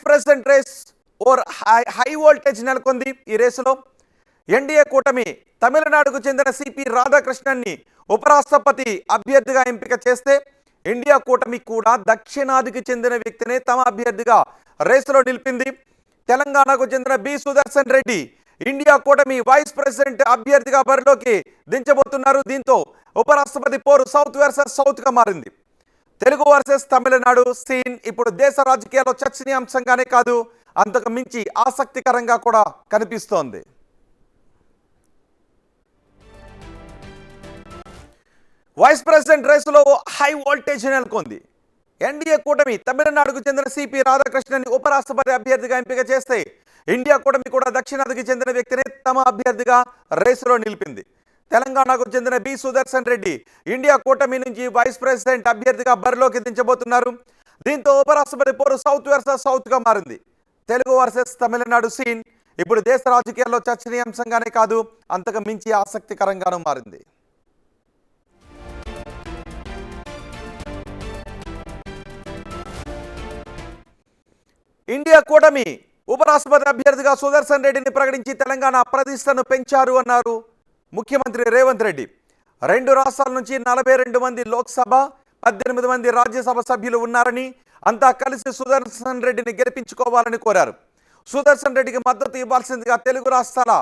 President race or high voltage నెలకొంది. ఈ రేసులో ఎన్డీఏ కూటమి తమిళనాడుకు చెందిన సిపి రాధాకృష్ణన్ని ఉపరాష్ట్రపతి అభ్యర్థిగా ఎంపిక చేస్తే ఇండియా కూటమి కూడా దక్షిణాదికి చెందిన వ్యక్తినే తమ అభ్యర్థిగా రేసులో నిలిపింది. తెలంగాణకు చెందిన బి సుదర్శన్ రెడ్డి ఇండియా కూటమి వైస్ ప్రెసిడెంట్ అభ్యర్థిగా బరిలోకి దించబోతున్నారు. దీంతో ఉపరాష్ట్రపతి పోరు సౌత్ వర్సెస్ సౌత్గా మారింది. తెలుగు వర్సెస్ తమిళనాడు సీన్ ఇప్పుడు దేశ రాజకీయాల్లో చర్చనీయాంశంగానే కాదు, అంతకు మించి ఆసక్తికరంగా కూడా కనిపిస్తోంది. వైస్ ప్రెసిడెంట్ రేసులో హై వోల్టేజ్ నెలకొంది. ఎన్డీఏ కూటమి తమిళనాడుకు చెందిన సిపి రాధాకృష్ణన్ని ఉపరాష్ట్రపతి అభ్యర్థిగా ఎంపిక చేస్తే ఇండియా కూటమి కూడా దక్షిణాదికి చెందిన వ్యక్తిని తమ అభ్యర్థిగా రేసులో నిలిపింది. తెలంగాణకు చెందిన బి సుదర్శన్ రెడ్డి ఇండియా కూటమి నుంచి వైస్ ప్రెసిడెంట్ అభ్యర్థిగా బరిలోకి దించబోతున్నారు. దీంతో ఉపరాష్ట్రపతి పోరు సౌత్ వర్సెస్ సౌత్గా మారింది. తెలుగు వర్సెస్ తమిళనాడు సీన్ ఇప్పుడు దేశ రాజకీయాల్లో చర్చనీయాంశంగానే కాదు, అంతకు మించి ఆసక్తికరంగానూ మారింది. ఇండియా కూటమి ఉపరాష్ట్రపతి అభ్యర్థిగా సుదర్శన్ రెడ్డిని ప్రకటించి తెలంగాణ ప్రతిష్టను పెంచారు అన్నారు ముఖ్యమంత్రి రేవంత్ రెడ్డి. 2 రాష్ట్రాల నుంచి 42 మంది లోక్సభ, 18 మంది రాజ్యసభ సభ్యులు ఉన్నారని, అంతా కలిసి సుదర్శన్ రెడ్డిని గెలిపించుకోవాలని కోరారు. సుదర్శన్ రెడ్డికి మద్దతు ఇవ్వాల్సిందిగా తెలుగు రాష్ట్రాల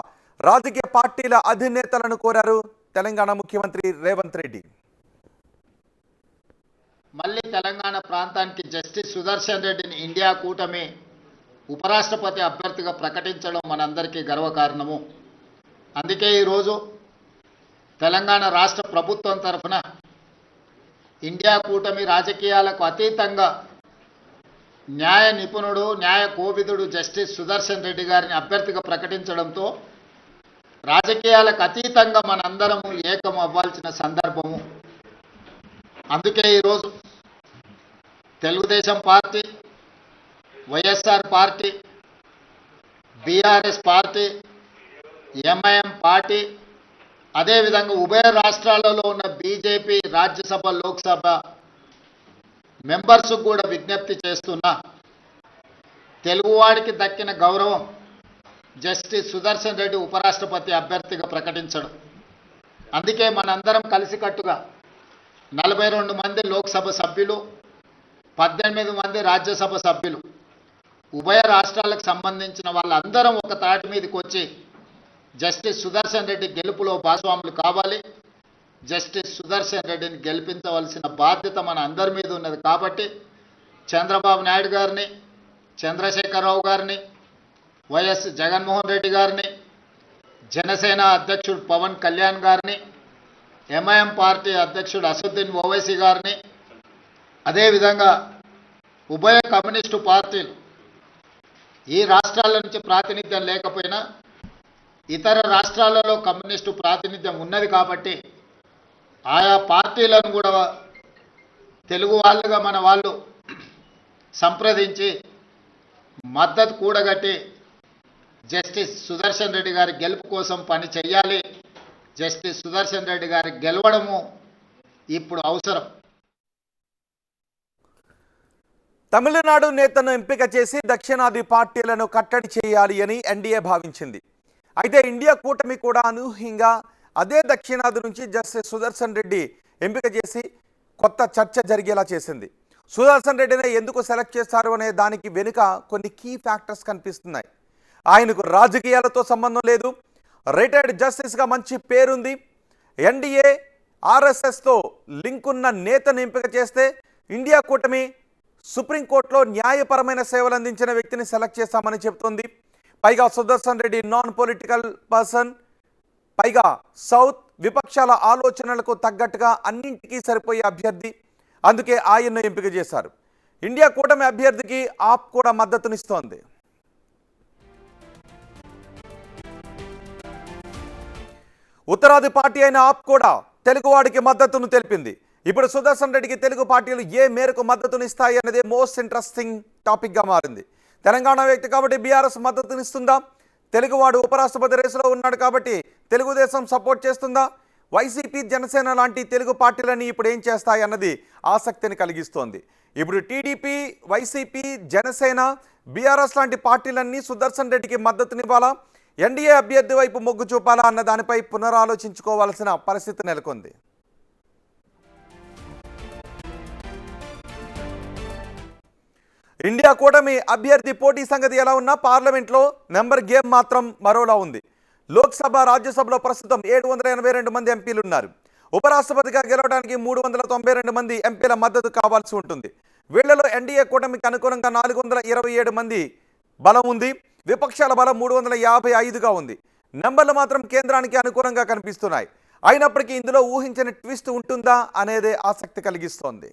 రాజకీయ పార్టీల అధినేతలను కోరారు తెలంగాణ ముఖ్యమంత్రి రేవంత్ రెడ్డి. మళ్ళీ తెలంగాణ ప్రాంతానికి జస్టిస్ సుదర్శన్ రెడ్డిని ఇండియా కూటమి ఉపరాష్ట్రపతి అభ్యర్థిగా ప్రకటించడం మనందరికీ గర్వకారణము. అందుకే ఈరోజు తెలంగాణ రాష్ట్ర ప్రభుత్వం తరఫున ఇండియా కూటమి రాజకీయాలకు అతీతంగా న్యాయ నిపుణుడు, న్యాయ కోవిదుడు జస్టిస్ సుదర్శన్ రెడ్డి గారిని అభ్యర్థిగా ప్రకటించడంతో రాజకీయాలకు అతీతంగా మనందరము ఏకం అవ్వాల్సిన సందర్భము. అందుకే ఈరోజు Telugu Desam party, YSR party, BRS party, MIM party, అదేవిధంగా ఉభయ రాష్ట్రాలలో ఉన్న బీజేపీ రాజ్యసభ, లోక్సభ మెంబర్స్ కూడా విజ్ఞప్తి చేస్తున్నా, తెలుగువాడికి దక్కిన గౌరవం జస్టిస్ సుదర్శన్ రెడ్డి ఉపరాష్ట్రపతి అభ్యర్థిగా ప్రకటించడం. అందుకే మనందరం కలిసికట్టుగా 42 మంది లోక్సభ సభ్యులు, 18 మంది రాజ్యసభ సభ్యులు, ఉభయ రాష్ట్రాలకు సంబంధించిన వాళ్ళందరం ఒక తాటి మీదకి వచ్చి జస్టిస్ సుదర్శన్ రెడ్డి గెలుపులో భాగస్వాములు కావాలి. జస్టిస్ సుదర్శన్ రెడ్డిని గెలిపించవలసిన బాధ్యత మన అందరి మీద ఉన్నది. కాబట్టి చంద్రబాబు నాయుడు గారిని, చంద్రశేఖరరావు గారిని, వైఎస్ జగన్మోహన్ రెడ్డి గారిని, జనసేన అధ్యక్షుడు పవన్ కళ్యాణ్ గారిని, ఎంఐఎం పార్టీ అధ్యక్షుడు అసదుద్దీన్ ఓవైసీ గారిని, అదేవిధంగా ఉభయ కమ్యూనిస్టు పార్టీలు ఈ రాష్ట్రాల నుంచి ప్రాతినిధ్యం లేకపోయినా ఇతర రాష్ట్రాలలో కమ్యూనిస్టు ప్రాతినిధ్యం ఉన్నది కాబట్టి ఆయా పార్టీలను కూడా తెలుగు వాళ్ళుగా మన వాళ్ళు సంప్రదించి మద్దతు కూడగట్టి జస్టిస్ సుదర్శన్ రెడ్డి గారి గెలుపు కోసం పని చేయాలి. జస్టిస్ సుదర్శన్ రెడ్డి గారి గెలవడము ఇప్పుడు అవసరం. తమిళనాడు నేతను ఎంపిక చేసి దక్షిణాది పార్టీలను కట్టడి చేయాలి అని ఎన్డీఏ భావించింది. అయితే ఇండియా కూటమి కూడా అనూహ్యంగా అదే దక్షిణాది నుంచి జస్టిస్ సుదర్శన్ రెడ్డి ఎంపిక చేసి కొత్త చర్చ జరిగేలా చేసింది. సుదర్శన్ రెడ్డిని ఎందుకు సెలెక్ట్ చేస్తారు అనే దానికి వెనుక కొన్ని కీ ఫ్యాక్టర్స్ కనిపిస్తున్నాయి. ఆయనకు రాజకీయాలతో సంబంధం లేదు, రిటైర్డ్ జస్టిస్గా మంచి పేరుంది, ఎన్డీఏ ఆర్ఎస్ఎస్తో లింక్ ఉన్న నేతను ఎంపిక చేస్తే ఇండియా కూటమి సుప్రీంకోర్టులో న్యాయపరమైన సేవలు అందించిన వ్యక్తిని సెలెక్ట్ చేస్తామని చెబుతోంది. పైగా Sudarshan Reddy non political person, పైగా సౌత్ విపక్షాల ఆలోచనలకు తగ్గట్టుగా అన్నింటికీ సరిపోయే అభ్యర్థి, అందుకే ఆయన్ను ఎంపిక చేశారు. ఇండియా కూటమి అభ్యర్థికి ఆప్ కూడా మద్దతునిస్తోంది. ఉత్తరాది పార్టీ అయిన ఆప్ కూడా తెలుగువాడికి మద్దతును తెలిపింది. ఇప్పుడు సుదర్శన్ రెడ్డికి తెలుగు పార్టీలు ఏ మేరకు మద్దతునిస్తాయి అనేది మోస్ట్ ఇంట్రెస్టింగ్ టాపిక్గా మారింది. తెలంగాణ వ్యక్తి కాబట్టి బీఆర్ఎస్ మద్దతునిస్తుందా? తెలుగువాడు ఉపరాష్ట్రపతి రేసులో ఉన్నాడు కాబట్టి తెలుగుదేశం సపోర్ట్ చేస్తుందా? వైసీపీ, జనసేన లాంటి తెలుగు పార్టీలని ఇప్పుడు ఏం చేస్తాయి అన్నది ఆసక్తిని కలిగిస్తోంది. ఇప్పుడు టీడీపీ, వైసీపీ, జనసేన, బీఆర్ఎస్ లాంటి పార్టీలన్నీ సుదర్శన్ రెడ్డికి మద్దతునివ్వాలా, ఎన్డీఏ అభ్యర్థి వైపు మొగ్గు చూపాలా అన్న దానిపై పునరాలోచించుకోవాల్సిన పరిస్థితి నెలకొంది. ఇండియా కూటమి అభ్యర్థి పోటీ సంగతి ఎలా ఉన్నా పార్లమెంట్లో నెంబర్ గేమ్ మాత్రం మరోలా ఉంది. లోక్సభ, రాజ్యసభలో ప్రస్తుతం 782 మంది ఎంపీలు ఉన్నారు. ఉపరాష్ట్రపతిగా గెలవడానికి 392 మంది ఎంపీల మద్దతు కావాల్సి ఉంటుంది. వీళ్లలో ఎన్డీఏ కూటమికి అనుగుణంగా 427 మంది బలం ఉంది. విపక్షాల బలం 355గా ఉంది. నెంబర్లు మాత్రం కేంద్రానికి అనుకూలంగా కనిపిస్తున్నాయి. అయినప్పటికీ ఇందులో ఊహించని ట్విస్ట్ ఉంటుందా అనేదే ఆసక్తి కలిగిస్తోంది.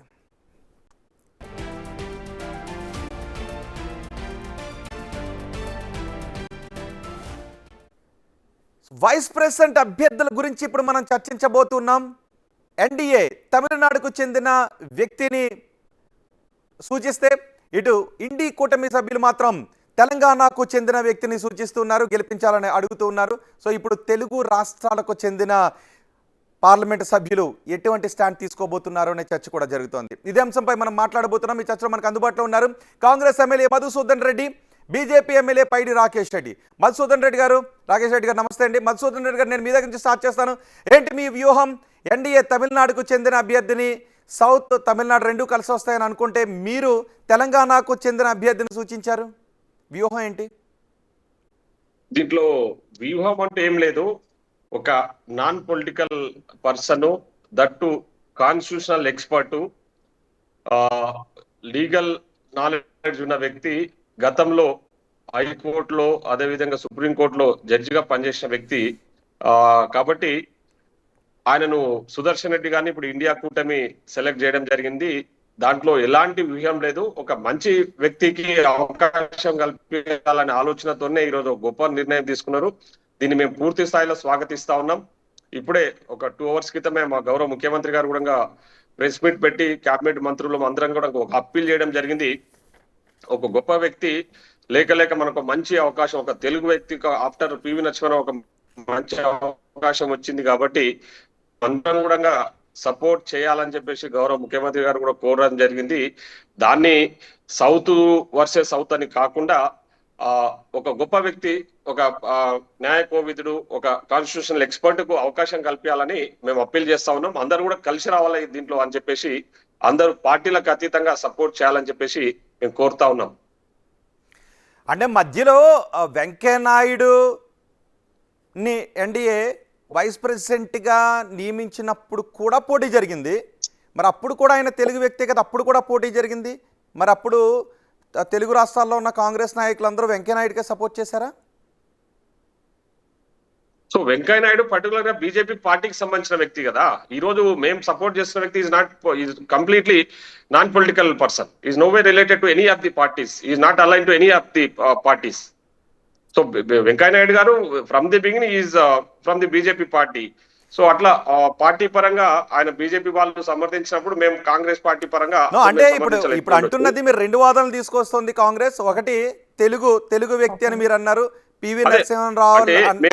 వైస్ ప్రెసిడెంట్ అభ్యర్థుల గురించి ఇప్పుడు మనం చర్చించబోతున్నాం. ఎన్డీఏ తమిళనాడుకు చెందిన వ్యక్తిని సూచిస్తే, ఇటు ఇండి కూటమి సభ్యులు మాత్రం తెలంగాణకు చెందిన వ్యక్తిని సూచిస్తున్నారు, గెలిపించాలని అడుగుతున్నారు. సో ఇప్పుడు తెలుగు రాష్ట్రాలకు చెందిన పార్లమెంటు సభ్యులు ఎటువంటి స్టాండ్ తీసుకోబోతున్నారు అనే చర్చ కూడా జరుగుతోంది. ఇదే అంశంపై మనం మాట్లాడబోతున్నాం. ఈ చర్చలో మనకు అందుబాటులో ఉన్నారు Congress MLA Madhusudan Reddy, BJP MLA Paidi Rakesh Reddy. Madhusudan Reddy గారు, రాకేష్ రెడ్డి గారు నమస్తే అండి. మధుసూదన్ రెడ్డి గారు, నేను మీ దగ్గర నుంచి స్టార్ట్ చేస్తాను. ఏంటి మీ వ్యూహం? ఎన్డీఏ తమిళనాడుకు చెందిన అభ్యర్థిని, సౌత్ తమిళనాడు రెండు కలిసి వస్తాయని అనుకుంటే మీరు తెలంగాణకు చెందిన అభ్యర్థిని సూచించారు. వ్యూహం ఏంటి? దీంట్లో వ్యూహం అంటే ఏం లేదు. ఒక non political person, that constitutional expert, legal knowledge ఉన్న వ్యక్తి, గతంలో హైకోర్టులో అదేవిధంగా సుప్రీంకోర్టులో జడ్జిగా పనిచేసిన వ్యక్తి. కాబట్టి ఆయనను సుదర్శన్ రెడ్డి గారిని ఇప్పుడు ఇండియా కూటమి సెలెక్ట్ చేయడం జరిగింది. దాంట్లో ఎలాంటి వ్యూహం లేదు. ఒక మంచి వ్యక్తికి అవకాశం కల్పించాలనే ఆలోచనతోనే ఈరోజు గొప్ప నిర్ణయం తీసుకున్నారు. దీన్ని మేము పూర్తి స్థాయిలో స్వాగతిస్తా ఉన్నాం. ఇప్పుడే ఒక 2 hours క్రితమే మా గౌరవ ముఖ్యమంత్రి గారు కూడా ప్రెస్ మీట్ పెట్టి క్యాబినెట్ మంత్రులు అందరం కూడా ఒక అప్పీల్ చేయడం జరిగింది. ఒక గొప్ప వ్యక్తి లేక మనకు మంచి అవకాశం, ఒక తెలుగు వ్యక్తికి ఆఫ్టర్ పివి నరసింహారావు ఒక మంచి అవకాశం వచ్చింది. కాబట్టి అందరం కూడా సపోర్ట్ చేయాలని చెప్పేసి గౌరవ ముఖ్యమంత్రి గారు కూడా కోరడం జరిగింది. దాన్ని సౌత్ వర్సెస్ సౌత్ అని కాకుండా ఒక గొప్ప వ్యక్తి, ఒక న్యాయ కోవిదుడు, ఒక కాన్స్టిట్యూషనల్ ఎక్స్పర్ట్ కు అవకాశం కల్పించాలని మేము అప్పీల్ చేస్తా ఉన్నాం. అందరూ కూడా కలిసి రావాలి దీంట్లో అని చెప్పేసి, అందరూ పార్టీలకు అతీతంగా సపోర్ట్ చేయాలని చెప్పేసి మేము కోరుతా ఉన్నాం. అంటే మధ్యలో వెంకయ్యనాయుడుని ఎన్డీఏ వైస్ ప్రెసిడెంట్గా నియమించినప్పుడు కూడా పోటీ జరిగింది. మరి అప్పుడు కూడా ఆయన తెలుగు వ్యక్తే కదా, అప్పుడు కూడా పోటీ జరిగింది. మరి అప్పుడు తెలుగు రాష్ట్రాల్లో ఉన్న కాంగ్రెస్ నాయకులందరూ వెంకయ్యనాయుడుకే సపోర్ట్ చేశారా? సో వెంకయ్యనాయుడు పర్టికులర్ గా బీజేపీ పార్టీకి సంబంధించిన వ్యక్తి కదా. ఈ రోజు మేము సపోర్ట్ చేస్తున్న వ్యక్తి is completely non political person, is no way related to any of the parties, is not align to any of the parties. So Venkaiah Naidu గారు from the beginning is from the BJP party. So అట్లా party పరంగా ఆయన BJP వాళ్ళు సమర్థించినప్పుడు మేము Congress party పరంగా అంటే ఇప్పుడు అంటున్నది మీరు రెండు వాదనలు తీసుకొస్తుంది కాంగ్రెస్. ఒకటి తెలుగు వ్యక్తి అని మీరు అన్నారు, పివి నరసింహారావు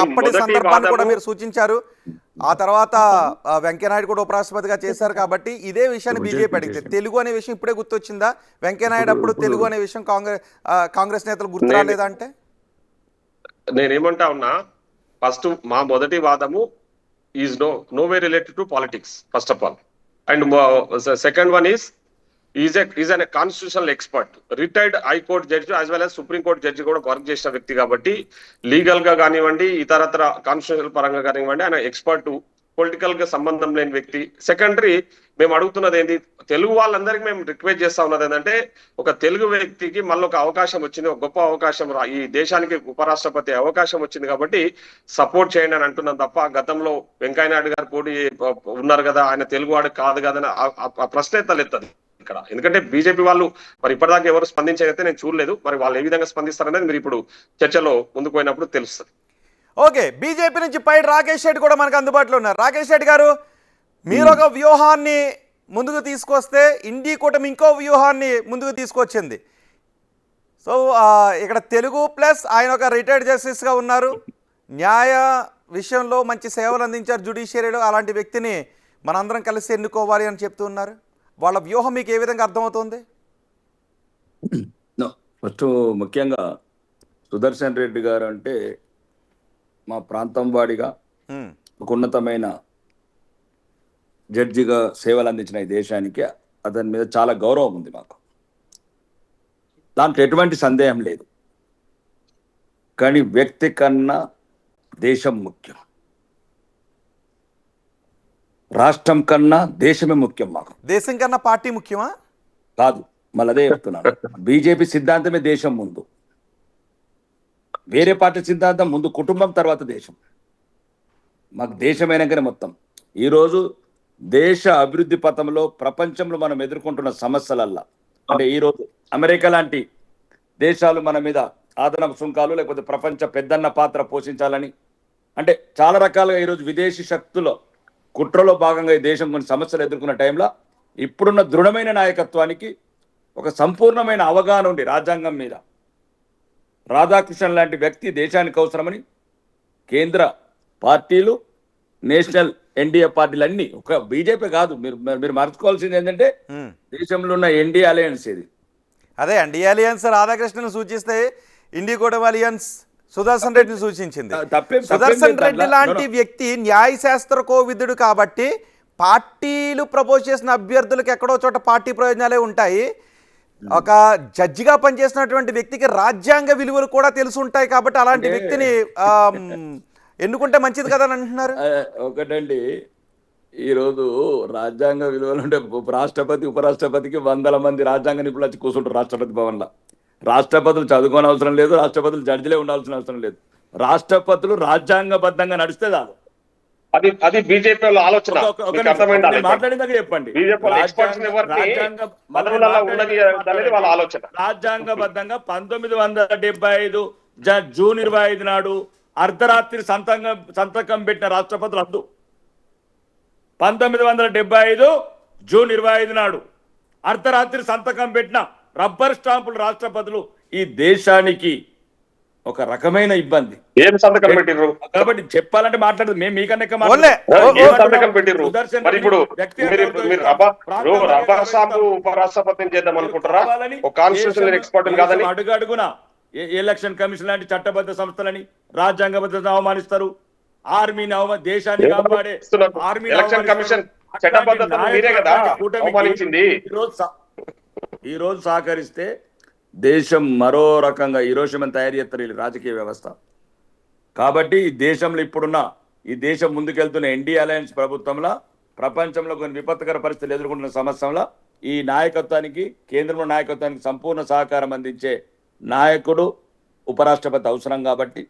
అప్పటి సందర్భాన్ని కూడా మీరు సూచించారు. ఆ తర్వాత వెంకయ్యనాయుడు కూడా ఉపరాష్ట్రపతిగా చేశారు. కాబట్టి ఇదే విషయాన్ని బీజేపీ అడిగితే తెలుగు అనే విషయం ఇప్పుడే గుర్తొచ్చిందా? వెంకయ్యనాయుడు అప్పుడు తెలుగు అనే విషయం కాంగ్రెస్ నేతలు గుర్తు రాలేదా? అంటే నేనేమంటా ఉన్నా, ఫస్ట్ మా మొదటి వాదము is no way related to politics first of all, and second one is an constitutional expert, retired high court judge as well as supreme court judge కూడా వర్క్ చేసిన వ్యక్తి. కాబట్టి లీగల్ గా కానివ్వండి, ఇతరత్ర కాన్స్టిట్యూషనల్ పరంగా కానివ్వండి, ఆయన ఎక్స్పర్ట్, పొలిటికల్ గా సంబంధం లేని వ్యక్తి. సెకండరీ మేము అడుగుతున్నది ఏంటి, తెలుగు వాళ్ళందరికీ మేము రిక్వెస్ట్ చేస్తా ఉన్నది ఏంటంటే, ఒక తెలుగు వ్యక్తికి మళ్ళీ ఒక అవకాశం వచ్చింది, ఒక గొప్ప అవకాశం, ఈ దేశానికి ఉపరాష్ట్రపతి అవకాశం వచ్చింది కాబట్టి సపోర్ట్ చేయండి అని అంటున్నాం తప్ప, గతంలో వెంకయ్యనాయుడు గారు పోటీ ఉన్నారు కదా, ఆయన తెలుగువాడు కాదు కదా అని ఆ ప్రశ్న తలెత్తది ఇక్కడ. ఎందుకంటే బీజేపీ వాళ్ళు మరి ఇప్పటిదాకా ఎవరు స్పందించైతే నేను చూడలేదు. మరి వాళ్ళు ఏ విధంగా స్పందిస్తారనేది మీరు ఇప్పుడు చర్చలో ముందుకు పోయినప్పుడు తెలుస్తుంది. ఓకే, బీజేపీ నుంచి పైడి రాకేష్ రెడ్డి కూడా మనకు అందుబాటులో ఉన్నారు. రాకేష్ రెడ్డి గారు, మీరు ఒక వ్యూహాన్ని ముందుకు తీసుకొస్తే ఇండి కూటమి ఇంకో వ్యూహాన్ని ముందుకు తీసుకొచ్చింది. సో ఇక్కడ తెలుగు ప్లస్ ఆయన ఒక రిటైర్డ్ జస్టిస్గా ఉన్నారు, న్యాయ విషయంలో మంచి సేవలు అందించారు జ్యుడిషియరీలో. అలాంటి వ్యక్తిని మనందరం కలిసి ఎన్నుకోవాలి అని చెప్తూ ఉన్నారు. వాళ్ళ వ్యూహం మీకు ఏ విధంగా అర్థమవుతుంది? నో, ఫస్ట్ ముఖ్యంగా సుదర్శన్ రెడ్డి గారు అంటే మా ప్రాంతం వాడిగా ఉమ్, ఒక ఉన్నతమైన జడ్జిగా సేవలు అందించిన ఈ దేశానికి అతని మీద చాలా గౌరవం ఉంది మాకు. దాంట్లో ఎటువంటి సందేహం లేదు. కానీ వ్యక్తి కన్నా దేశం ముఖ్యం, రాష్ట్రం కన్నా దేశమే ముఖ్యం మాకు. దేశం కన్నా పార్టీ ముఖ్యమా? కాదు, మళ్ళీ అదే చెప్తున్నాను. బీజేపీ సిద్ధాంతమే దేశం ముందు, వేరే పార్టీ సిద్ధాంతం ముందు, కుటుంబం తర్వాత దేశం. మాకు దేశమైనాకనే మొత్తం. ఈరోజు దేశ అభివృద్ధి పథంలో ప్రపంచంలో మనం ఎదుర్కొంటున్న సమస్యలల్లా, అంటే ఈరోజు అమెరికా లాంటి దేశాలు మన మీద ఆదనపు సుంకాలు లేకపోతే ప్రపంచ పెద్దన్న పాత్ర పోషించాలని, అంటే చాలా రకాలుగా ఈరోజు విదేశీ శక్తుల కుట్రలో భాగంగా ఈ దేశం కొన్ని సమస్యలు ఎదుర్కొన్న టైంలో ఇప్పుడున్న దృఢమైన నాయకత్వానికి ఒక సంపూర్ణమైన అవగాహన ఉంది రాజ్యాంగం మీద. రాధాకృష్ణన్ లాంటి వ్యక్తి దేశానికి అవసరమని కేంద్ర పార్టీలు, నేషనల్ ఎన్డీఏ పార్టీలు అన్ని, ఒక బీజేపీ కాదు, మీరు మర్చుకోవాల్సింది ఏంటంటే ఉమ్. దేశంలో ఉన్న ఎన్డీఏ అలయన్స్ ఇది. అదే అండి, అలియన్స్ రాధాకృష్ణన్ సూచిస్తే ఇండి కూటమి అలియన్స్ సుదర్శన్ రెడ్డిని సూచించింది. తప్పేం సుదర్శన్ రెడ్డి దాంట్లో. లాంటి వ్యక్తి న్యాయశాస్త్ర కోవిదుడు కాబట్టి పార్టీలు ప్రపోజ్ చేసిన అభ్యర్థులకు ఎక్కడో చోట పార్టీ ప్రయోజనాలే ఉంటాయి. ఒక జడ్జిగా పనిచేసినటువంటి వ్యక్తికి రాజ్యాంగ విలువలు కూడా తెలిసి ఉంటాయి కాబట్టి అలాంటి వ్యక్తిని ఎన్నుకుంటే మంచిది కదా అని అంటున్నారు. ఒకటండి, ఈరోజు రాజ్యాంగ విలువలు అంటే రాష్ట్రపతి ఉపరాష్ట్రపతికి 100 మంది రాజ్యాంగ నిపుణులు వచ్చి కూర్చుంటారు రాష్ట్రపతి భవన్లో. రాష్ట్రపతులు చదువుకోని అవసరం లేదు, రాష్ట్రపతులు జడ్జిలే ఉండాల్సిన అవసరం లేదు. రాష్ట్రపతులు రాజ్యాంగబద్ధంగా నడిస్తే చాలు. అది బీజేపీ ఆలోచన. మీకు అర్థమైందా? మాట్లాడిందాక చెప్పండి. బీజేపీ ఎక్స్పర్ట్స్ ఎవరిని పదవులలో ఉన్నది అనేది వాళ్ళ ఆలోచన. రాజ్యాంగబద్ధంగా 1975 జూన్ 25 నాడు అర్ధరాత్రి సంతకం పెట్టిన రాష్ట్రపతులు అద్దు. 1975 జూన్ 25 నాడు అర్ధరాత్రి సంతకం పెట్టిన రబ్బర్ స్టాంపులు రాష్ట్రపతులు ఈ దేశానికి ఒక రకమైన ఇబ్బంది. ఏం సంతకం పెట్టిర్రు? కాబట్టి చెప్పాలంటే మాట్లాడదు మేము మీకన్నా ఎక్కువ ఓన్లే. ఏం సంతకం పెట్టిర్రు? మరి ఇప్పుడు మీరు రబ్బర్ స్టాంపు ఉపరాష్ట్రపతిని చేద్దాం అనుకుంటారా? ఒక కాన్స్టిట్యూషన్ ఎక్స్పర్ట్ కాదని అడుగడుగున ఎలక్షన్ కమిషన్ లాంటి చట్టబద్ధ సంస్థలని రాజ్యాంగబద్ధత అవమానిస్తారు. ఆర్మీని దేశాన్ని కాపాడే ఆర్మీ ఎలక్షన్ కమిషన్ చట్టబద్ధతను మీరే కదా అవమానించింది. ఈ రోజు సహకరిస్తే దేశం మరో రకంగా ఈరోజు తయారు చేస్తారు ఈ రాజకీయ వ్యవస్థ. కాబట్టి ఈ దేశంలో ఇప్పుడున్న ఈ దేశం ముందుకెళ్తున్న ఎన్డీ అలయన్స్ ప్రభుత్వంలో ప్రపంచంలో కొన్ని విపత్కర పరిస్థితులు ఎదుర్కొంటున్న సమస్యలో ఈ నాయకత్వానికి, కేంద్రంలో నాయకత్వానికి సంపూర్ణ సహకారం అందించే నాయకుడు ఉపరాష్ట్రపతి అవసరం. కాబట్టి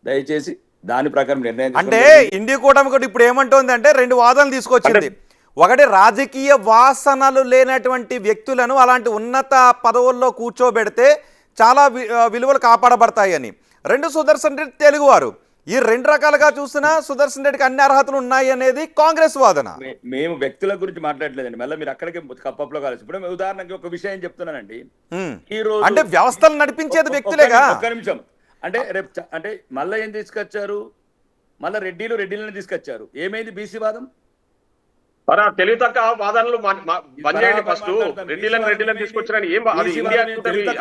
దయచేసి దాని ప్రకారం నిర్ణయం. అంటే ఇండి కూటమి కూడా ఇప్పుడు ఏమంటోంది అంటే 2 వాదనలు తీసుకొచ్చింది. ఒకటి, రాజకీయ వాసనలు లేనటువంటి వ్యక్తులను అలాంటి ఉన్నత పదవుల్లో కూర్చోబెడితే చాలా విలువలు కాపాడబడతాయని. 2, సుదర్శన్ రెడ్డి తెలుగువారు. ఈ 2 రకాలుగా చూసినా సుదర్శన్ రెడ్డికి అన్ని అర్హతలు ఉన్నాయి అనేది కాంగ్రెస్ వాదన. మేము వ్యక్తుల గురించి మాట్లాడలేదండి, మళ్ళీ మీరు అక్కడికి కప్పట్లో కాలేదు. ఇప్పుడు ఉదాహరణకి ఒక విషయం చెప్తున్నానండి. ఈ రోజు అంటే వ్యవస్థలు నడిపించేది వ్యక్తులేగా. ఒక్క నిమిషం. అంటే రేపు అంటే మళ్ళీ ఏం తీసుకొచ్చారు? మళ్ళీ రెడ్డిలను తీసుకొచ్చారు. ఏమైంది బీసీ వాదం? తెలివి తక్కువ వాదనలు బంద్ చేయండి. ఫస్ట్ రెడ్డిలను తీసుకొచ్చారని ఏం అది ఇండియా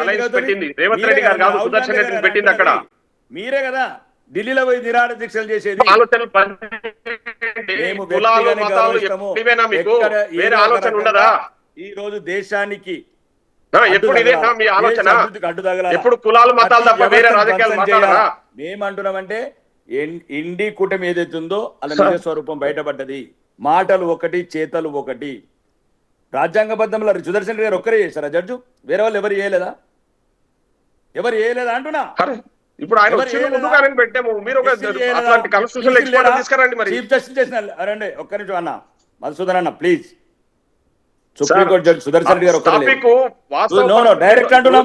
అలయన్స్ పెట్టింది రేవంత్ రెడ్డి గారు కాదు, సుదర్శన్ రెడ్డి పెట్టింది. అక్కడ మీరే కదా ఢిల్లీలో పోయి నిరాహార దీక్షలు చేసేది. ఆలోచనలు కులాలు మతాలు ఇవేనా మీకు? వేరే ఆలోచన ఉండదా? ఈ రోజు దేశానికి ఎప్పుడు ఇదేనా మీ ఆలోచన? ఎప్పుడు కులాలు మతాలు తప్ప వేరే రాజకీయాలు మాట్లాడరా? మేమంటున్నామంటే ఇండి కూటమి ఏదైతే ఉందో అలా నిజ స్వరూపం బయటపడ్డది. మాటలు ఒకటి, చేతలు ఒకటి. రాజ్యాంగబద్ధంలో సుదర్శన్ గారు ఒక్కరే చేశారా జడ్జు? వేరే వాళ్ళు ఎవరు చేయలేదా? అంటున్నా. ఇప్పుడు ఆయన పెట్టాము, మీరు అలాంటి కాన్స్టిట్యూషన్ ఎక్స్పర్ట్ తీసుకురండి. మరి చీఫ్ జస్టిస్ చేసిన రండి. ఒక్క నిమిషం అన్న మధుసూదన్ అన్న please. Supreme court judge Sudarshan Reddy గారు డైరెక్ట్ అంటున్నాం.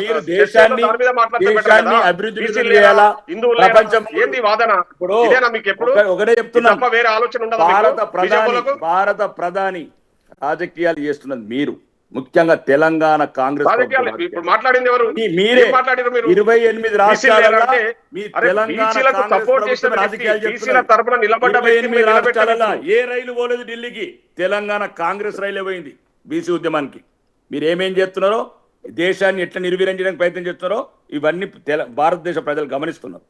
మీరు దేశాన్ని అభివృద్ధి చేయాలా? ప్రపంచం ఒకటే చెప్తున్నా, భారత ప్రధాని రాజకీయాలు చేస్తున్నది మీరు, ముఖ్యంగా తెలంగాణ కాంగ్రెస్. మాట్లాడింది ఎవరు? మీరే. 28 రాష్ట్రాలలో ఏ రైలు పోలేదు ఢిల్లీకి, తెలంగాణ కాంగ్రెస్ రైలే పోయింది బీసీ ఉద్యమానికి. మీరు ఏమేం చేస్తున్నారో దేశాన్ని ఎట్లా నిర్వీర్యించడానికి ప్రయత్నం చేస్తున్నారో ఇవన్నీ భారతదేశ ప్రజలు గమనిస్తున్నారు.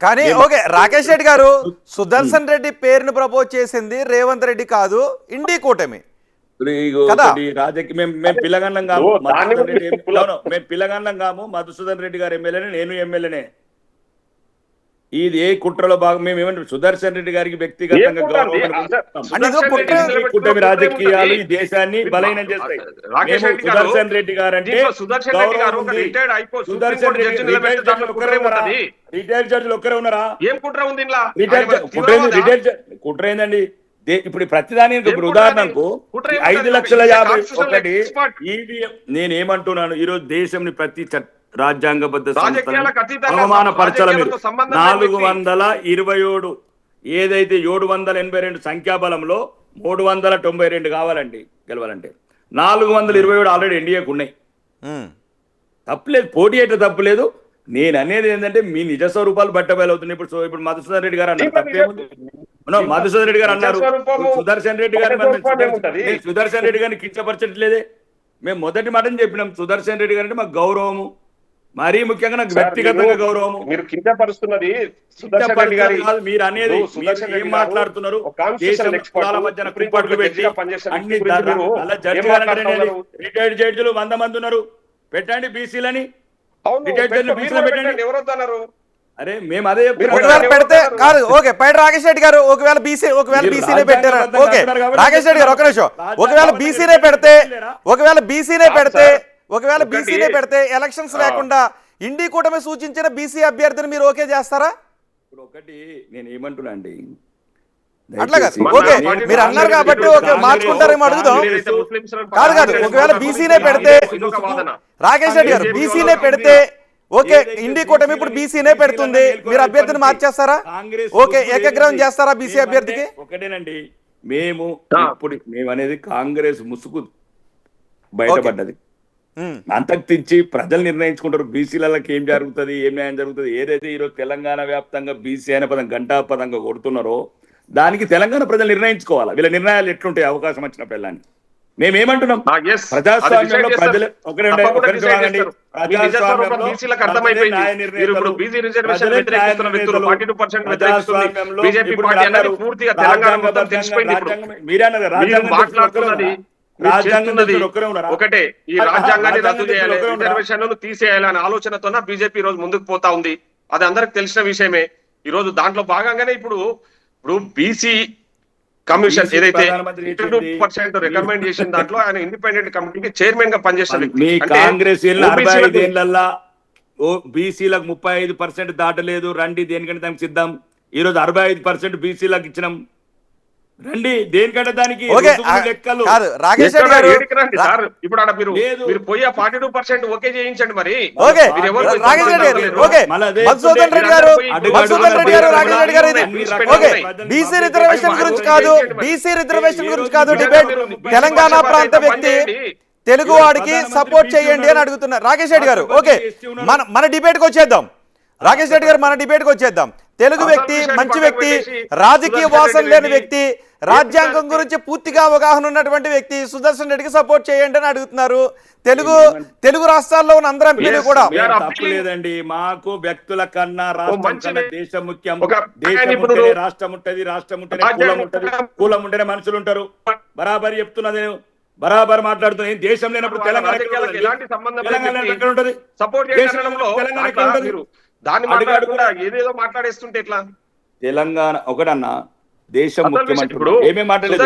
కానీ ఓకే, రాకేష్ రెడ్డి గారు సుదర్శన్ రెడ్డి పేరును ప్రపోజ్ చేసింది రేవంత్ రెడ్డి కాదు, ఇండి కూటమి రాజకీయ మేము పిల్లగన్నం కాము, మేము పిల్లగన్నం కాము. మధుసూదన్ రెడ్డి గారు ఎమ్మెల్యేనే, నేను ఎమ్మెల్యేనే. ఇది ఏ కుట్రలో భాగం మేము ఏమంటే సుదర్శన్ రెడ్డి గారికి వ్యక్తిగతంగా కూటమి రాజకీయాలు ఈ దేశాన్ని బలహీనం చేస్తాయి. సుదర్శన్ రెడ్డి గారు అంటే సుదర్శన్ రెడ్డి రిటైర్డ్ జడ్జిలు ఒక్కరే ఉన్నారా? కుట్ర ఏందండి? ఇప్పుడు ప్రతిదానికి ఇప్పుడు ఉదాహరణకు 5,50,000 ఈవీఎం. నేనేమంటున్నాను, ఈరోజు దేశంని ప్రతి రాజ్యాంగబద్ధ అవమానపరచాల మీరు 427 ఏదైతే 782 సంఖ్యాబలంలో 392 కావాలండి గెలవాలంటే. 427 ఆల్రెడీ ఎన్డీఏకు ఉన్నాయి. తప్పులేదు, పోటీ అయితే తప్పులేదు. నేను అనేది ఏంటంటే మీ నిజ స్వరూపాలు బట్టబయలవుతున్నాయి. ఇప్పుడు మధుసూదన్ రెడ్డి గారు అన్నారు, తప్పేముంది? మధుసూదన్ రెడ్డి గారు అన్నారు సుదర్శన్ రెడ్డి గారిని సుదర్శన్ రెడ్డి గారిని కించపరచట్లేదే. మేము మొదటి మాటని చెప్పినాం, సుదర్శన్ రెడ్డి గారు అంటే మాకు గౌరవము, మరీ ముఖ్యంగా నాకు వ్యక్తిగతంగా గౌరవము. మీరు కించపరుస్తున్నది మీరు అనేది ఏం మాట్లాడుతున్నారు? కులాల మధ్యన కుప్పట్లు పెట్టి అన్ని రిటైర్డ్ జడ్జిలు 100 మంది ఉన్నారు, పెట్టండి బీసీలని. అరే మేము అదే పెడితే కాదు. ఓకే, పైన రాకేష్ రెడ్డి గారు ఒకవేళ బీసీనే పెట్టారు. ఓకే రాకేష్ రెడ్డి గారు ఒక నిమిషం. ఒకవేళ బీసీనే పెడితే ఎలక్షన్స్ లేకుండా ఇండి కూటమి సూచించిన బీసీ అభ్యర్థిని మీరు ఓకే చేస్తారా? ఇప్పుడు ఒకటి నేను ఏమంటున్నా అండి, అట్లా కాదు. ఓకే మీరు అన్నారు కాబట్టి ఓకే మార్చుకుంటారేమో అడుగుదాం. కాదు ఒకవేళ బీసీనే పెడితే రాకేష్ రెడ్డి గారు బీసీనే పెడితే ఓకే, ఇండి కూటమి ఇప్పుడు బీసీనే పెడుతుంది, మీరు అభ్యర్థిని మార్చేస్తారా? ఓకే, ఏకగ్రహం చేస్తారా బీసీ అభ్యర్థికి? ఒకటేనండి, మేము అనేది కాంగ్రెస్ ముసుగు బయటపడ్డది. అంతకుమించి ప్రజలు నిర్ణయించుకుంటారు బీసీలకి ఏం జరుగుతుంది, ఏం న్యాయం జరుగుతుంది. ఏదైతే ఈరోజు తెలంగాణ వ్యాప్తంగా బీసీ అనే పదం గంటాపదంగా కొడుతున్నారో దానికి తెలంగాణ ప్రజలు నిర్ణయించుకోవాలి. వీళ్ళ నిర్ణయాలు ఎట్లుంటాయి అవకాశం వచ్చిన పిల్లని. మేమేమంటున్నాం, ప్రజాస్వామ్యంలో ప్రజలు ఒకటే ఈ రాజ్యాంగాన్ని రద్దు చేయాలి, రిజర్వేషన్లను తీసేయాలనే ఆలోచనతోనే బీజేపీ ఈ రోజు ముందుకు పోతా ఉంది. అది అందరికి తెలిసిన విషయమే. ఈ రోజు దాంట్లో భాగంగానే ఇప్పుడు బీసీ కమిషన్ ఏదైతే 2% రికమెండ్ చేసిన దాంట్లో ఆయన ఇండిపెండెంట్ కమిటీకి చైర్మన్ గా పనిచేస్తారు. మీ కాంగ్రెస్ 65 ఏళ్లలో బీసీలకు 35% దాటలేదు. రండి దేనికంటే దానికి సిద్ధం. ఈ రోజు 65% బీసీలకు ఇచ్చినాం, రండి దేనికంటే దానికి లెక్కలు. ఇప్పుడు ఆడ మీరు పోయి 42% ఓకే చేయించండి. మరి బీసీ రిజర్వేషన్ గురించి కాదు డిబేట్. తెలంగాణ ప్రాంత వ్యక్తి తెలుగు వాడికి సపోర్ట్ చేయండి అని అడుగుతున్నారు రాకేష్ రెడ్డి గారు. ఓకే మన డిబేట్ కి వచ్చేద్దాం. రాకేష్ రెడ్డి గారు మన డిబేట్ కి వచ్చేద్దాం. తెలుగు వ్యక్తి, మంచి వ్యక్తి, రాజకీయ వాసన లేని వ్యక్తి, రాజ్యాంగం గురించి పూర్తిగా అవగాహన ఉన్నటువంటి వ్యక్తి సుదర్శన్ రెడ్డికి సపోర్ట్ చేయండి అని అడుగుతున్నారు. తెలుగు రాష్ట్రాల్లో ఉన్న అందరూ ఎంపీలు కూడా. తప్పలేదండి, మాకు వ్యక్తుల కన్నా రాష్ట్రం కన్నా దేశం ముఖ్యం. రాష్ట్రం ఉంటది, రాష్ట్రం ఉంటేనే కులం ఉంటది, కులం ఉంటేనే మనుషులు ఉంటారు. బరాబరి చెప్తున్నా, నేను బరాబర్ మాట్లాడుతున్నా. దేశం లేనప్పుడు తెలంగాణ ఎక్కడ ఉంటది? సపోర్ట్ దాన్ని ఏదేదో మాట్లాడేస్తుంటే ఎట్లా? తెలంగాణ ఒకటన్నా దేశం ముఖ్యమంత్రి ఏమేమి మాట్లాడలేదు.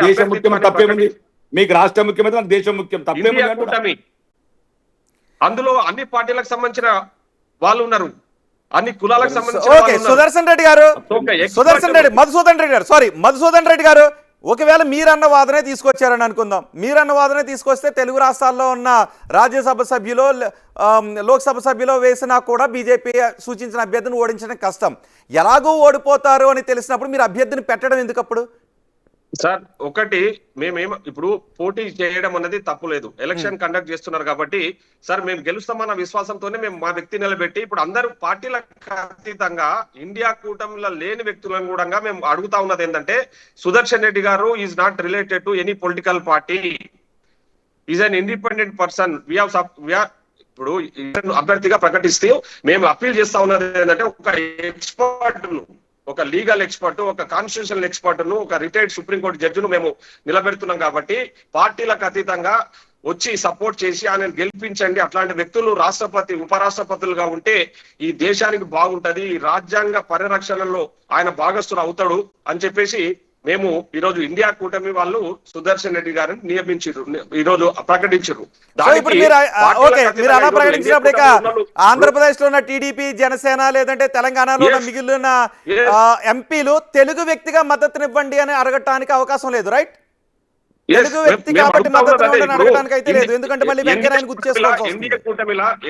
దేశం ముఖ్యమంత్రి తప్పేముంది? మీకు రాష్ట్ర ముఖ్యమంత్రి, మాకు దేశం ముఖ్యం తప్పేముంది? అందులో అన్ని పార్టీలకు సంబంధించిన వాళ్ళు ఉన్నారు, అన్ని కులాలకు సంబంధించిన. సుదర్శన్ రెడ్డి గారు ఒకవేళ మీరన్న వాదనే తీసుకొచ్చారని అనుకుందాం. మీరన్న వాదనే తీసుకొస్తే తెలుగు రాష్ట్రాల్లో ఉన్న రాజ్యసభ సభ్యులు, లోక్సభ సభ్యులు వేసినా కూడా బీజేపీ సూచించిన అభ్యర్థిని ఓడించడం కష్టం. ఎలాగో ఓడిపోతారు అని తెలిసినప్పుడు మీరు అభ్యర్థిని పెట్టడం ఎందుకు అప్పుడు? సార్ ఒకటి ఇప్పుడు పోటీ చేయడం అన్నది తప్పులేదు, ఎలక్షన్ కండక్ట్ చేస్తున్నారు కాబట్టి సార్ మేము గెలుస్తామన్న విశ్వాసంతోనే మేము మా వ్యక్తి నిలబెట్టి ఇప్పుడు అందరూ పార్టీలకు అతీతంగా ఇండియా కూటమిలో లేని వ్యక్తులను కూడా మేము అడుగుతా ఉన్నది ఏంటంటే సుదర్శన్ రెడ్డి గారు is not related to any political party. Is an independent person. ఇప్పుడు అభ్యర్థిగా ప్రకటిస్తే మేము అప్పీల్ చేస్తా ఉన్నది ఏంటంటే ఒక ఎక్స్పర్ట్ ను, ఒక లీగల్ ఎక్స్పర్ట్, ఒక కాన్స్టిట్యూషనల్ ఎక్స్పర్ట్ ను, ఒక రిటైర్డ్ సుప్రీంకోర్టు జడ్జిను మేము నిలబెడుతున్నాం. కాబట్టి పార్టీలకు అతీతంగా వచ్చి సపోర్ట్ చేసి ఆయనను గెలిపించండి. అట్లాంటి వ్యక్తులు రాష్ట్రపతి, ఉపరాష్ట్రపతులుగా ఉంటే ఈ దేశానికి బాగుంటది, ఈ రాజ్యాంగ పరిరక్షణలో ఆయన భాగస్థుడు అవుతాడు అని చెప్పేసి మేము ఈరోజు ఇండియా కూటమి వాళ్ళు సుదర్శన్ రెడ్డి గారిని నియమించారు, ఈరోజు ప్రకటించారు. ఇప్పుడు మీరు అలా ప్రకటించినప్పుడు ఇక ఆంధ్రప్రదేశ్ లో ఉన్న టీడీపీ, జనసేన లేదంటే తెలంగాణలో ఉన్న మిగిలిన ఎంపీలు తెలుగు వ్యక్తిగా మద్దతునివ్వండి అని అడగటానికి అవకాశం లేదు, రైట్? తెలుగు వ్యక్తి కాబట్టి మద్దతు అడగడానికి అయితే లేదు, ఎందుకంటే మళ్ళీ వెంకయ్యనాయుడు గుర్తు చేసుకోవాలి.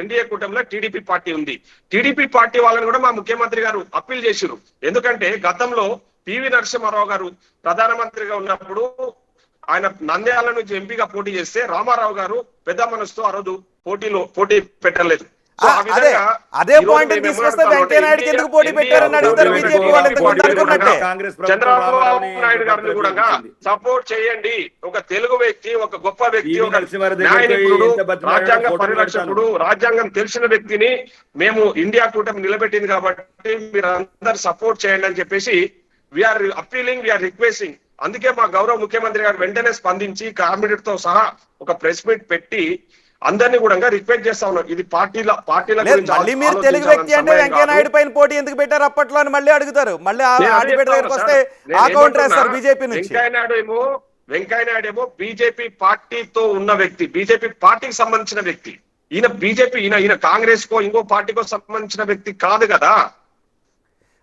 ఎన్డీఏ కూటమిలో టీడీపీ పార్టీ ఉంది. టీడీపీ పార్టీ వాళ్ళని కూడా మా ముఖ్యమంత్రి గారు అప్పీల్ చేశారు. ఎందుకంటే గతంలో పివి నరసింహారావు గారు ప్రధానమంత్రిగా ఉన్నప్పుడు ఆయన నంద్యాల నుంచి ఎంపీగా పోటీ చేస్తే రామారావు గారు పెద్ద మనసుతో ఆ రోజు పోటీ పెట్టలేదు. అదే పాయింట్ తీసుకొస్తే వెంకయ్యనాయుడు ఎందుకు పోటీ పెట్టారని అడుగుతారు బీజేపీ వాళ్ళకి. చంద్రబాబు నాయుడు గారిని కూడా సపోర్ట్ చేయండి. ఒక తెలుగు వ్యక్తి, ఒక గొప్ప వ్యక్తి, ఒక న్యాయనిపుణుడు, రాజ్యాంగ పరిరక్షకుడు, రాజ్యాంగం తెలిసిన వ్యక్తిని మేము ఇండియా కూటమి నిలబెట్టింది కాబట్టి మీరు అందరు సపోర్ట్ చేయండి అని చెప్పేసి వీఆర్ అప్పీలింగ్, వీఆర్ రిక్వెస్టింగ్. అందుకే మా గౌరవ ముఖ్యమంత్రి గారు వెంటనే స్పందించి క్యాబినెట్ తో సహా ఒక ప్రెస్ మీట్ పెట్టి అందరినీ కూడా రిక్వెస్ట్ చేస్తా ఉన్నారు. ఇది పార్టీల మళ్ళీ మీరు తెలుగు వ్యక్తి అంటే వెంకయ్యనాయుడు పైన పోటీ ఎందుకు పెట్టారు అప్పట్లో అని మళ్ళీ అడుగుతారు. మళ్ళీ దగ్గరకు వస్తే ఆ కౌంటర్ వేస్తారు బీజేపీ నుంచి. వెంకయ్యనాయుడు ఏమో బీజేపీ పార్టీతో ఉన్న వ్యక్తి, బీజేపీ పార్టీకి సంబంధించిన వ్యక్తి. ఈయన కాంగ్రెస్ కో ఇంకో పార్టీకో సంబంధించిన వ్యక్తి కాదు కదా.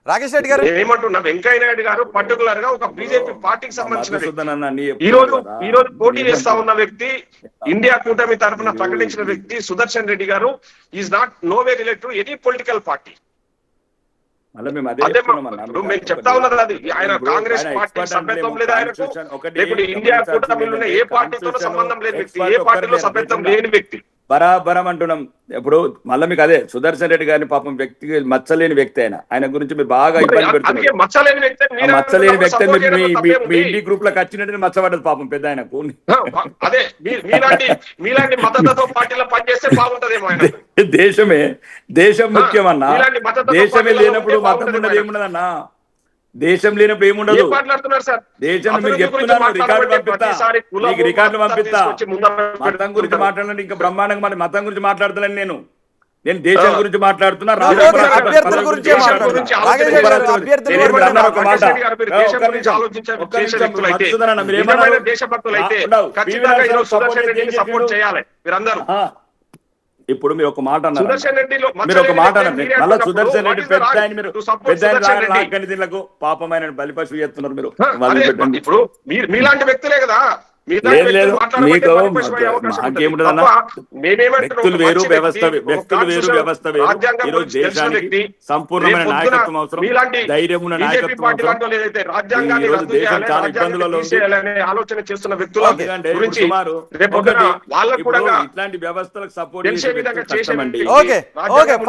రాకేష్ రెడ్డి గారు ఏమంటున్నా, వెంకయ్యనాయుడు గారు పర్టికులర్ గా ఒక బీజేపీ పార్టీకి సంబంధించిన వ్యక్తి. ఈ రోజు పోటీ చేస్తా ఉన్న వ్యక్తి, ఇండియా కూటమి తరఫున ప్రకటించిన వ్యక్తి సుదర్శన్ రెడ్డి గారు is not no way related to any political party. మేము చెప్తా ఉన్నది అది. ఆయన కాంగ్రెస్ పార్టీ సభ్యత్వం లేదు ఆయనకు, ఇప్పుడు ఇండియా కూటమిలో ఏ పార్టీతో సంబంధం లేని వ్యక్తి, ఏ పార్టీలో సభ్యత్వం లేని వ్యక్తి. బరాబరం అంటున్నాం. ఇప్పుడు మళ్ళీ మీకు అదే సుదర్శన్ రెడ్డి గారిని పాపం వ్యక్తి మచ్చలేని వ్యక్తి ఆయన గురించి మీరు బాగా ఇబ్బంది పెడుతున్నారు. మచ్చలేని వ్యక్తి మీ ఇండి గ్రూప్ లోకి వచ్చినట్టు మచ్చబడ్డది పాపం పెద్ద ఆయనకు. అదే మీలాంటి మద్దతుతో పార్టీలో పనిచేస్తే బాగుంటదేమో. దేశం ముఖ్యమన్నా. దేశమే లేనప్పుడు మతం ఉన్నది ఏమున్నదన్నా. దేశం లేనప్పుడు ఏముండదు. దేశం మీరు చెప్తున్నారు, రికార్డు పంపిస్తా, మీకు రికార్డులు పంపిస్తా. మతం గురించి మాట్లాడండి, ఇంకా బ్రహ్మాండంగా మతం గురించి మాట్లాడుతున్నాను నేను దేశం గురించి మాట్లాడుతున్నా. ఇప్పుడు మీరు ఒక మాట అన్నారు, మీరు ఒక మాట అన్నారు, మళ్ళీ సుదర్శన్ రెడ్డి పెద్ద ఆయన, మీరు పెద్ద దీనికి పాపమైన బలిపశువు చేస్తున్నారు మీరు. ఇప్పుడు మీలాంటి వ్యక్తులే కదా. లేదు మాకేముంటదన్నా, వ్యక్తులు వేరు వ్యవస్థ వేరు. ఈరోజు దేశానికి సంపూర్ణమైన నాయకత్వం అవసరం, ధైర్యం ఉన్న నాయకత్వం అవసరం. ఈరోజు దేశం చాలా ఇబ్బందులలో ఆలోచన చేస్తున్న వ్యక్తులు ఇట్లాంటి వ్యవస్థలకు సపోర్ట్ చేసేమండి.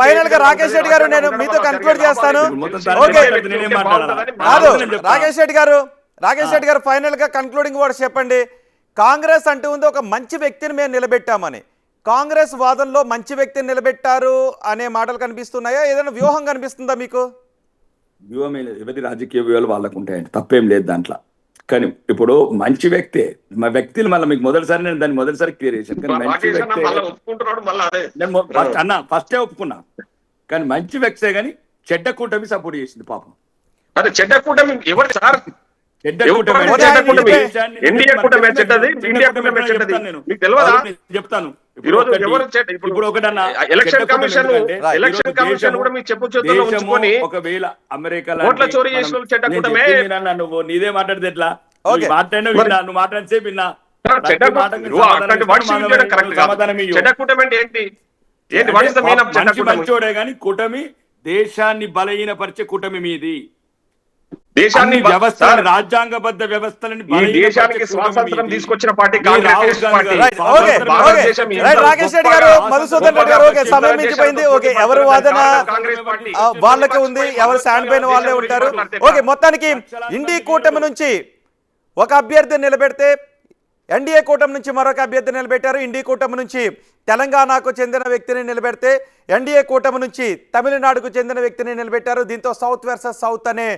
ఫైనల్ గా రాకేష్ రెడ్డి గారు నేను మీతో కన్క్లూడ్ చేస్తాను. రాకేష్ రెడ్డి గారు ఫైనల్ గా కన్క్లూడింగ్ వర్డ్స్ చెప్పండి. కాంగ్రెస్ అంటూ ఉంది ఒక మంచి వ్యక్తిని మేము నిలబెట్టామని. కాంగ్రెస్ వాదనలో మంచి వ్యక్తిని నిలబెట్టారు అనే మాటలు కనిపిస్తున్నాయా? ఏదైనా వ్యూహం కనిపిస్తుందా మీకు? వ్యూహం ఏం లేదు, ఎవరి రాజకీయ వ్యూహాలు వాళ్ళకు ఉంటాయండి, తప్పేం లేదు దాంట్లో. కానీ ఇప్పుడు మంచి వ్యక్తే, మా వ్యక్తులు మళ్ళీ మీకు మొదటిసారి నేను దాన్ని మొదటిసారి క్లియర్ చేశాను. కానీ మంచి వ్యక్తే అన్న ఫస్టే ఒప్పుకున్నా, కానీ మంచి వ్యక్తే కానీ చెడ్డ కూటమి సపోర్ట్ చేసింది పాపం. అదే చెడ్డ కూటమి ఎవరు సార్? చెప్తాను. ఒకవేళ అమెరికా నువ్వు నీదే మాట్లాడితే ఎట్లా మాట్లాడినా విన్నా, నువ్వు మాట్లాడితే విన్నా. మంచోడే కానీ కూటమి దేశాన్ని బలహీనపరిచే కూటమి మీది. దేశాన్ని వ్యవస్థ రాజ్యాంగబద్ధ వ్యవస్థలని దేశానికి స్వాతంత్రం తీసుకొచ్చిన పార్టీ రాకేష్ రెడ్డి గారు, మధుసూదన్ రెడ్డి గారు, ఓకే సమయం మించిపోయింది. ఓకే ఎవరు వాదన వాళ్ళకి ఉంది, ఎవరు స్టాండ్ పైన వాళ్ళే ఉంటారు. ఓకే మొత్తానికి ఇండి కూటమి నుంచి ఒక అభ్యర్థిని నిలబెడితే ఎన్డీఏ కూటమి నుంచి మరొక అభ్యర్థి నిలబెట్టారు. ఇండి కూటమి నుంచి తెలంగాణకు చెందిన వ్యక్తిని నిలబెడితే ఎన్డీఏ కూటమి నుంచి తమిళనాడుకు చెందిన వ్యక్తిని నిలబెట్టారు. దీంతో సౌత్ వర్సెస్ సౌత్ అనే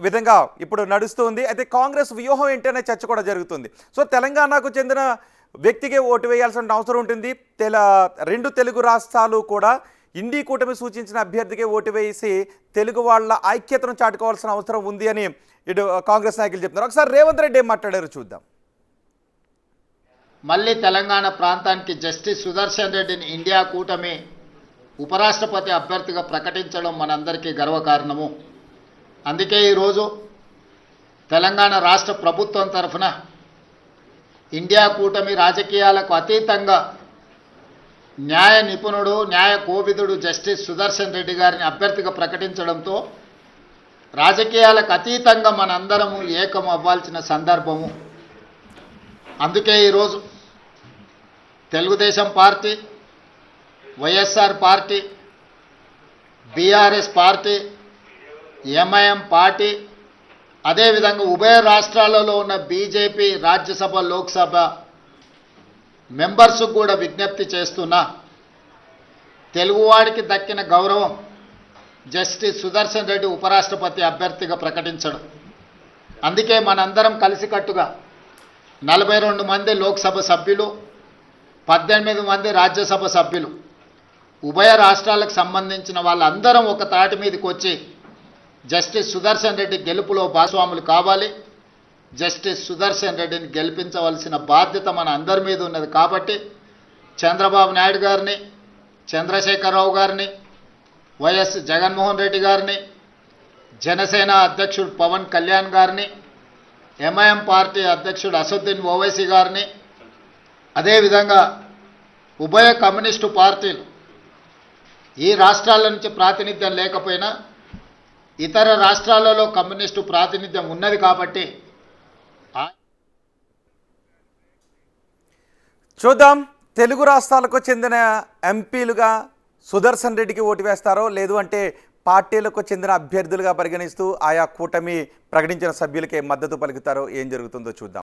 విధంగా ఇప్పుడు నడుస్తుంది. అయితే కాంగ్రెస్ వ్యూహం ఏంటనే చర్చ కూడా జరుగుతుంది. సో తెలంగాణకు చెందిన వ్యక్తికి ఓటు వేయాల్సిన అవసరం ఉంటుంది. రెండు తెలుగు రాష్ట్రాలు కూడా ఇండి కూటమి సూచించిన అభ్యర్థికి ఓటు వేసి తెలుగు వాళ్ళ ఐక్యతను చాటుకోవాల్సిన అవసరం ఉంది అని ఇటు కాంగ్రెస్ నాయకులు చెప్తున్నారు. ఒకసారి రేవంత్ రెడ్డి ఏం మాట్లాడారు చూద్దాం. మళ్ళీ తెలంగాణ ప్రాంతానికి జస్టిస్ సుదర్శన్ రెడ్డిని ఇండియా కూటమి ఉపరాష్ట్రపతి అభ్యర్థిగా ప్రకటించడం మనందరికీ గర్వకారణము. అందుకే ఈరోజు తెలంగాణ రాష్ట్ర ప్రభుత్వం తరఫున ఇండియా కూటమి రాజకీయాలకు అతీతంగా న్యాయ నిపుణుడు, న్యాయ కోవిదుడు జస్టిస్ సుదర్శన్ రెడ్డి గారిని అభ్యర్థిగా ప్రకటించడంతో రాజకీయాలకు అతీతంగా మనందరము ఏకం అవ్వాల్సిన సందర్భము. అందుకే ఈరోజు Telugu Desam party, YSR party, BRS party, MIM party, అదేవిధంగా ఉభయ రాష్ట్రాలలో ఉన్న బీజేపీ రాజ్యసభ, లోక్సభ మెంబర్స్కు కూడా విజ్ఞప్తి చేస్తున్నా, తెలుగువాడికి దక్కిన గౌరవం జస్టిస్ సుదర్శన్ రెడ్డి ఉపరాష్ట్రపతి అభ్యర్థిగా ప్రకటించడం. అందుకే మనందరం కలిసికట్టుగా 42 మంది లోక్సభ సభ్యులు, 18 మంది రాజ్యసభ సభ్యులు, ఉభయ రాష్ట్రాలకు సంబంధించిన వాళ్ళందరం ఒక తాటి మీదకి వచ్చి జస్టిస్ సుదర్శన్ రెడ్డి గెలుపులో భాగస్వాములు కావాలి. జస్టిస్ సుదర్శన్ రెడ్డిని గెలిపించవలసిన బాధ్యత మన అందరి మీద ఉన్నది. కాబట్టి చంద్రబాబు నాయుడు గారిని, చంద్రశేఖరరావు గారిని, వైఎస్ జగన్మోహన్ రెడ్డి గారిని, జనసేన అధ్యక్షుడు పవన్ కళ్యాణ్ గారిని, ఎంఐఎం పార్టీ అధ్యక్షుడు అసదుద్దీన్ ఓవైసీ గారిని, అదేవిధంగా ఉభయ కమ్యూనిస్టు పార్టీలు ఈ రాష్ట్రాల నుంచి ప్రాతినిధ్యం లేకపోయినా ఇతర రాష్ట్రాలలో కమ్యూనిస్టు ప్రాతినిధ్యం ఉన్నది కాబట్టి చూద్దాం తెలుగు రాష్ట్రాలకు చెందిన ఎంపీలుగా సుదర్శన్ రెడ్డికి ఓటు వేస్తారో లేదు అంటే పార్టీలకు చెందిన అభ్యర్థులుగా పరిగణిస్తూ ఆయా కూటమి ప్రకటించిన సభ్యులకే మద్దతు పలుకుతారో ఏం జరుగుతుందో చూద్దాం.